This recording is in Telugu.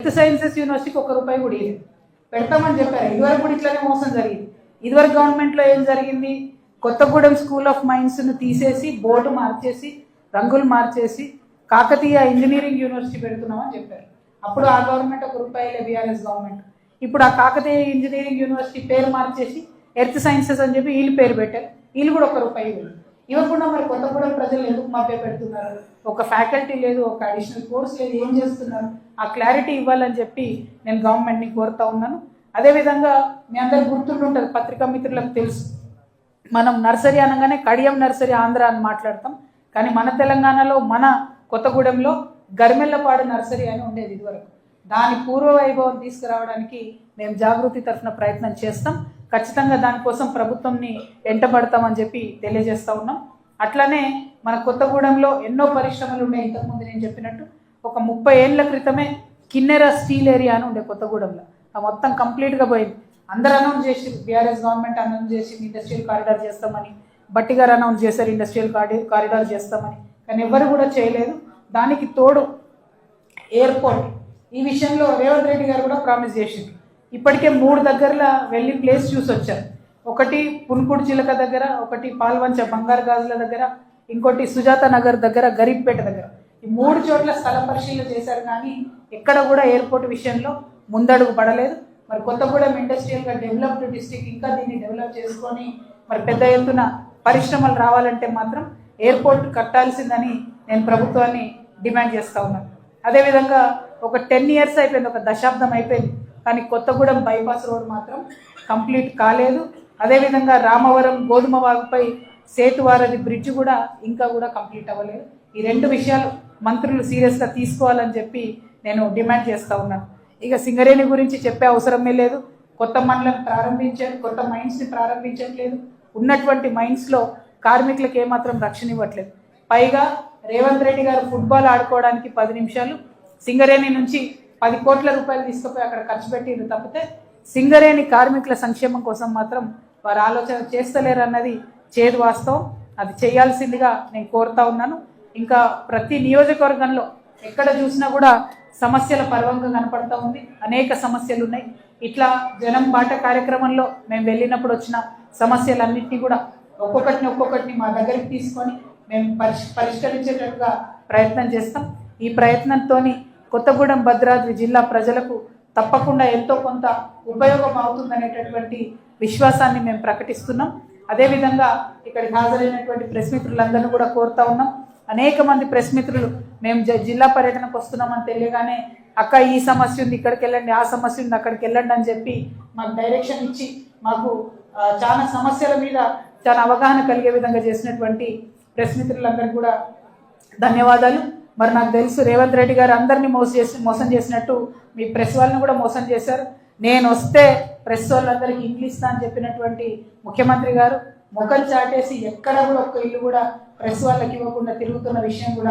ఎర్త్ సైన్సెస్ యూనివర్సిటీకి ₹1 కూడా ఇవ్వలేదు. పెడతామని చెప్పారు. ఇదివరకు కూడా ఇట్లానే మోసం జరిగింది. ఇదివరకు గవర్నమెంట్లో ఏం జరిగింది, కొత్తగూడెం స్కూల్ ఆఫ్ మైన్స్ను తీసేసి బోర్డు మార్చేసి రంగులు మార్చేసి కాకతీయ ఇంజనీరింగ్ యూనివర్సిటీ పెడుతున్నామని చెప్పారు. అప్పుడు ఆ గవర్నమెంట్ ₹1 బీఆర్ఎస్ గవర్నమెంట్. ఇప్పుడు ఆ కాకతీయ ఇంజనీరింగ్ యూనివర్సిటీ పేరు మార్చేసి ఎర్త్ సైన్సెస్ అని చెప్పి వీళ్ళు పేరు పెట్టారు. వీళ్ళు కూడా ₹1 ఇవ్వకుండా మరి కొత్తగూడెం ప్రజలు ఎందుకు మాపే పెడుతున్నారు? ఒక ఫ్యాకల్టీ లేదు, ఒక అడిషనల్ కోర్స్ లేదు, ఏం చేస్తున్నారు? ఆ క్లారిటీ ఇవ్వాలని చెప్పి నేను గవర్నమెంట్ని కోరుతా ఉన్నాను. అదేవిధంగా మీ అందరికి గుర్తుంటుంది, పత్రికా మిత్రులకు తెలుసు, మనం నర్సరీ అనగానే కడియం నర్సరీ ఆంధ్ర అని మాట్లాడతాం. కానీ మన తెలంగాణలో మన కొత్తగూడెంలో గర్మెల్లపాడు నర్సరీ అని ఉండేది ఇదివరకు. దాని పూర్వ వైభవం తీసుకురావడానికి మేము జాగృతి తరఫున ప్రయత్నం చేస్తాం. ఖచ్చితంగా దానికోసం ప్రభుత్వంని వెంటబడతామని చెప్పి తెలియజేస్తూ ఉన్నాం. అట్లనే మన కొత్తగూడెంలో ఎన్నో పరిశ్రమలు ఉన్నాయి. ఇంతకుముందు నేను చెప్పినట్టు ఒక 30 ఏళ్ల క్రితమే కిన్నెర స్టీల్ ఏరియా అని ఉండే కొత్తగూడెంలో. ఆ మొత్తం కంప్లీట్గా పోయింది. అందరూ అనౌన్స్ చేసి, బీఆర్ఎస్ గవర్నమెంట్ అనౌన్స్ చేసి ఇండస్ట్రియల్ కారిడార్ చేస్తామని, బట్టి గారు అనౌన్స్ చేశారు ఇండస్ట్రియల్ కారిడార్ చేస్తామని. కానీ ఎవరు కూడా చేయలేదు. దానికి తోడు ఎయిర్పోర్ట్ ఈ విషయంలో రేవంత్ రెడ్డి గారు కూడా ప్రామిస్ చేసిండ్రు. ఇప్పటికే 3 దగ్గరలో వెళ్ళి ప్లేస్ చూసి వచ్చారు. ఒకటి పున్కుడు చిలక దగ్గర, ఒకటి పాల్వంచ బంగారు గాజుల దగ్గర, ఇంకోటి సుజాత నగర్ దగ్గర, గరీబ్పేట దగ్గర. ఈ 3 చోట్ల స్థల పరిశీలన చేశారు. కానీ ఎక్కడ కూడా ఎయిర్పోర్ట్ విషయంలో ముందడుగు పడలేదు. మరి కొత్తగూడెం ఇండస్ట్రియల్గా డెవలప్డ్ డిస్ట్రిక్ట్, ఇంకా దీన్ని డెవలప్ చేసుకొని మరి పెద్ద ఎత్తున పరిశ్రమలు రావాలంటే మాత్రం ఎయిర్పోర్ట్ కట్టాల్సిందని నేను ప్రభుత్వాన్ని డిమాండ్ చేస్తూ ఉన్నాను. అదేవిధంగా ఒక 10 years అయిపోయింది, ఒక దశాబ్దం అయిపోయింది. కానీ కొత్తగూడెం బైపాస్ రోడ్ మాత్రం కంప్లీట్ కాలేదు. అదేవిధంగా రామవరం గోధుమ వాగుపై సేతువారధి బ్రిడ్జ్ కూడా ఇంకా కూడా కంప్లీట్ అవ్వలేదు. ఈ 2 విషయాలు మంత్రులు సీరియస్గా తీసుకోవాలని చెప్పి నేను డిమాండ్ చేస్తూ ఉన్నాను. ఇక సింగరేణి గురించి చెప్పే అవసరమే లేదు. కొత్త మండలం ప్రారంభించారు, కొత్త మైన్స్ని ప్రారంభించట్లేదు. ఉన్నటువంటి మైన్స్లో కార్మికులకు ఏమాత్రం రక్షణ ఇవ్వట్లేదు. పైగా రేవంత్ రెడ్డి గారు ఫుట్బాల్ ఆడుకోవడానికి 10 నిమిషాలు సింగరేణి నుంచి ₹10 కోట్ల తీసుకుపోయి అక్కడ ఖర్చు పెట్టింది తప్పితే సింగరేణి కార్మికుల సంక్షేమం కోసం మాత్రం వారు ఆలోచన చేస్తలేరు అన్నది చేదు వాస్తవం. అది చేయాల్సిందిగా నేను కోరుతా ఉన్నాను. ఇంకా ప్రతి నియోజకవర్గంలో ఎక్కడ చూసినా కూడా సమస్యల పర్వంగా కనపడతా ఉంది. అనేక సమస్యలు ఉన్నాయి. ఇట్లా జనం బాట కార్యక్రమంలో మేము వెళ్ళినప్పుడు వచ్చిన సమస్యలన్నింటినీ కూడా ఒక్కొక్కటిని మా దగ్గరికి తీసుకొని మేము పరిష్కరించేటట్టుగా ప్రయత్నం చేస్తాం. ఈ ప్రయత్నంతో కొత్తగూడెం భద్రాద్రి జిల్లా ప్రజలకు తప్పకుండా ఎంతో కొంత ఉపయోగం అవుతుందనేటటువంటి విశ్వాసాన్ని మేము ప్రకటిస్తున్నాం. అదేవిధంగా ఇక్కడికి హాజరైనటువంటి ప్రెస్ మిత్రులందరినీ కూడా కోరుతా ఉన్నాం. అనేక మంది ప్రెస్ మిత్రులు మేము జిల్లా పర్యటనకు వస్తున్నామని తెలియగానే అక్క ఈ సమస్య ఉంది ఇక్కడికి వెళ్ళండి, ఆ సమస్య ఉంది అక్కడికి వెళ్ళండి అని చెప్పి మాకు డైరెక్షన్ ఇచ్చి మాకు చాలా సమస్యల మీద చాలా అవగాహన కలిగే విధంగా చేసినటువంటి ప్రెస్ మిత్రులందరికీ కూడా ధన్యవాదాలు. మరి నాకు తెలుసు రేవంత్ రెడ్డి గారు అందరినీ మోసం చేసినట్టు మీ ప్రెస్ వాళ్ళని కూడా మోసం చేశారు. నేను వస్తే ప్రెస్ వాళ్ళందరికీ ఇంగ్లీష్ అని చెప్పినటువంటి ముఖ్యమంత్రి గారు ముఖం చాటేసి ఎక్కడ కూడా ఒక్క ఇల్లు కూడా ప్రెస్ వాళ్ళకి ఇవ్వకుండా తిరుగుతున్న విషయం కూడా